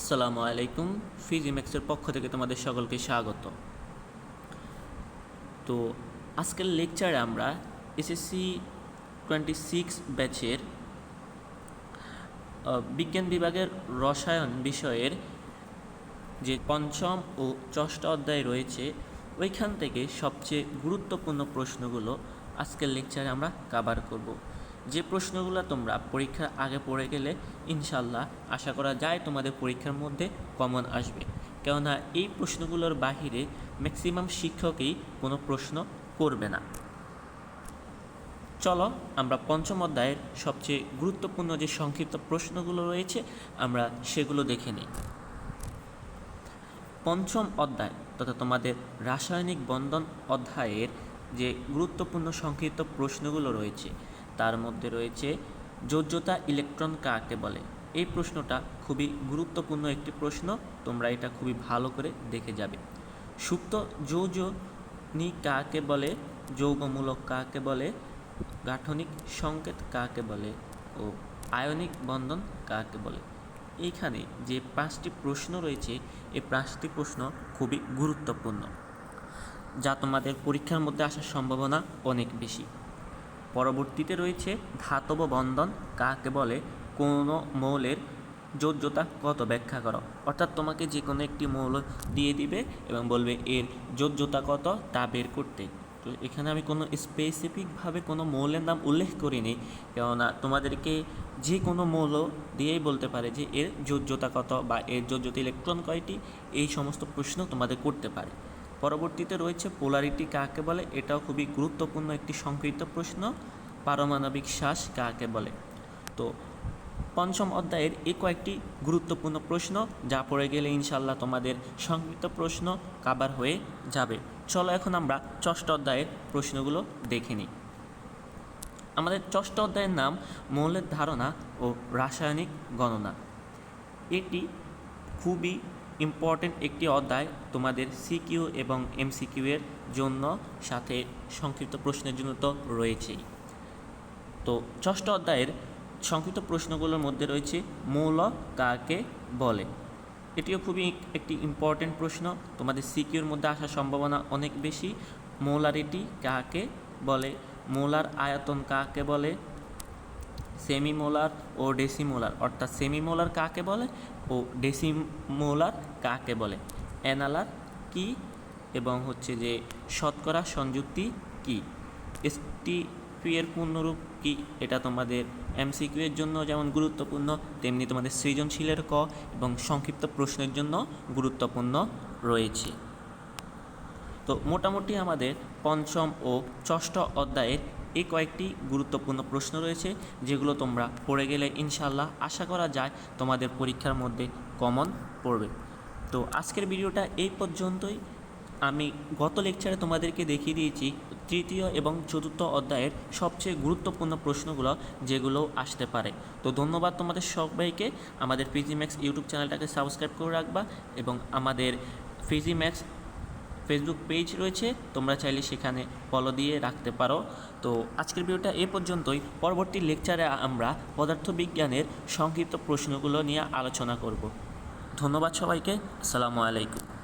আসসালামু আলাইকুম। ফিজিম্যাক্সের পক্ষ থেকে তোমাদের সকলকে স্বাগত। তো আজকের লেকচারে আমরা এসএসসি 26 ব্যাচের বিজ্ঞান বিভাগের রসায়ন বিষয়ের যে পঞ্চম ও ষষ্ঠ অধ্যায় রয়েছে ওইখান থেকে সবচেয়ে গুরুত্বপূর্ণ প্রশ্নগুলো আজকের লেকচারে আমরা কভার করব। যে প্রশ্নগুলো তোমরা পরীক্ষার আগে পড়ে গেলে ইনশাল্লাহ আশা করা যায় তোমাদের পরীক্ষার মধ্যে কমন আসবে, কেননা এই প্রশ্নগুলোর বাহিরে ম্যাক্সিমাম শিক্ষকই কোনো প্রশ্ন করবে না। চলো আমরা পঞ্চম অধ্যায়ের সবচেয়ে গুরুত্বপূর্ণ যে সংক্ষিপ্ত প্রশ্নগুলো রয়েছে আমরা সেগুলো দেখে নিই। পঞ্চম অধ্যায় তথা তোমাদের রাসায়নিক বন্ধন অধ্যায়ের যে গুরুত্বপূর্ণ সংক্ষিপ্ত প্রশ্নগুলো রয়েছে তার মধ্যে রয়েছে যোজ্যতা ইলেকট্রন কাকে বলে। এই প্রশ্নটা খুবই গুরুত্বপূর্ণ একটি প্রশ্ন, তোমরা এটা খুবই ভালো করে দেখে যাবে। সুপ্ত যৌজনী কাকে বলে, যৌগমূলক কাকে বলে, গাঠনিক সংকেত কাকে বলে ও আয়নিক বন্ধন কাকে বলে। এইখানে যে 5টি প্রশ্ন রয়েছে এই 5টি প্রশ্ন খুবই গুরুত্বপূর্ণ, যা তোমাদের পরীক্ষার মধ্যে আসার সম্ভাবনা অনেক বেশি। পরবর্তীতে রয়েছে ধাতব বন্ধন কাকে বলে, কোনো মৌলের যোজ্যতা কত ব্যাখ্যা করো। অর্থাৎ তোমাকে যে কোনো একটি মৌল দিয়ে দিবে এবং বলবে এর যোজ্যতা কত তা বের করতে। তো এখানে আমি কোনো স্পেসিফিকভাবে কোনো মৌলের নাম উল্লেখ করিনি, কেননা তোমাদেরকে যে কোনো মৌল দিয়েই বলতে পারে যে এর যোজ্যতা কত বা এর যোজ্যতা ইলেকট্রন কয়টি, এই সমস্ত প্রশ্ন তোমাদের করতে পারে। পরবর্তীতে রয়েছে পোলারিটি কাকে বলে, এটাও খুবই গুরুত্বপূর্ণ একটি সংক্ষিপ্ত প্রশ্ন। পারমাণবিক শ্বাস কাকে বলে। তো পঞ্চম অধ্যায়ের এই কয়েকটি গুরুত্বপূর্ণ প্রশ্ন যা পড়ে গেলে ইনশাল্লাহ তোমাদের সংক্ষিপ্ত প্রশ্ন কভার হয়ে যাবে। চলো এখন আমরা ষষ্ঠ অধ্যায়ের প্রশ্নগুলো দেখে নিই। আমাদের ষষ্ঠ অধ্যায়ের নাম মৌলের ধারণা ও রাসায়নিক গণনা। এটি খুবই ইম্পর্টেন্ট একটি অধ্যায় তোমাদের সিকিউ এবং এমসিকিউ এর জন্য, সাথে সংক্ষিপ্ত প্রশ্নের জন্য তো রয়েছেই। তো ষষ্ঠ অধ্যায়ের সংক্ষিপ্ত প্রশ্নগুলোর মধ্যে রয়েছে মৌল কাকে বলে। এটিও খুবই একটি ইম্পর্টেন্ট প্রশ্ন, তোমাদের সিকিউর মধ্যে আসার সম্ভাবনা অনেক বেশি। মৌলারিটি কাকে বলে, মোলার আয়তন কাকে বলে, সেমিমোলার ও ডেসিমোলার অর্থাৎ সেমিমোলার কাকে বলে ও ডেসিমোলার কাকে বলে, অ্যানালার কি এবং হচ্ছে যে শতকরা সংযুক্তি কি, এসটিপি এর পূর্ণরূপ কি। এটা তোমাদের এমসিকিউ এর জন্য যেমন গুরুত্বপূর্ণ তেমনি তোমাদের সৃজনশীলের ক এবং সংক্ষিপ্ত প্রশ্নের জন্য গুরুত্বপূর্ণ রয়েছে। তো মোটামুটি আমাদের পঞ্চম ও ষষ্ঠ অধ্যায়ের এই কয়েকটি গুরুত্বপূর্ণ প্রশ্ন রয়েছে যেগুলো তোমরা পড়ে গেলে ইনশাল্লাহ আশা করা যায় তোমাদের পরীক্ষার মধ্যে কমন পড়বে। তো আজকের ভিডিওটা এই পর্যন্তই। আমি গত লেকচারে তোমাদেরকে দেখিয়ে দিয়েছি তৃতীয় এবং চতুর্থ অধ্যায়ের সবচেয়ে গুরুত্বপূর্ণ প্রশ্নগুলো যেগুলো আসতে পারে। তো ধন্যবাদ তোমাদের সবাইকে। আমাদের ফিজিম্যাক্স ইউটিউব চ্যানেলটাকে সাবস্ক্রাইব করে রাখবা এবং আমাদের ফিজিম্যাক্স ফেসবুক পেজ রয়েছে, তোমরা চাইলে সেখানে ফলো দিয়ে রাখতে পারো। তো আজকের ভিডিওটা এ পর্যন্তই। পরবর্তী লেকচারে আমরা পদার্থবিজ্ঞানের সংক্ষিপ্ত প্রশ্নগুলো নিয়ে আলোচনা করব। ধন্যবাদ সবাইকে। আসসালামু আলাইকুম।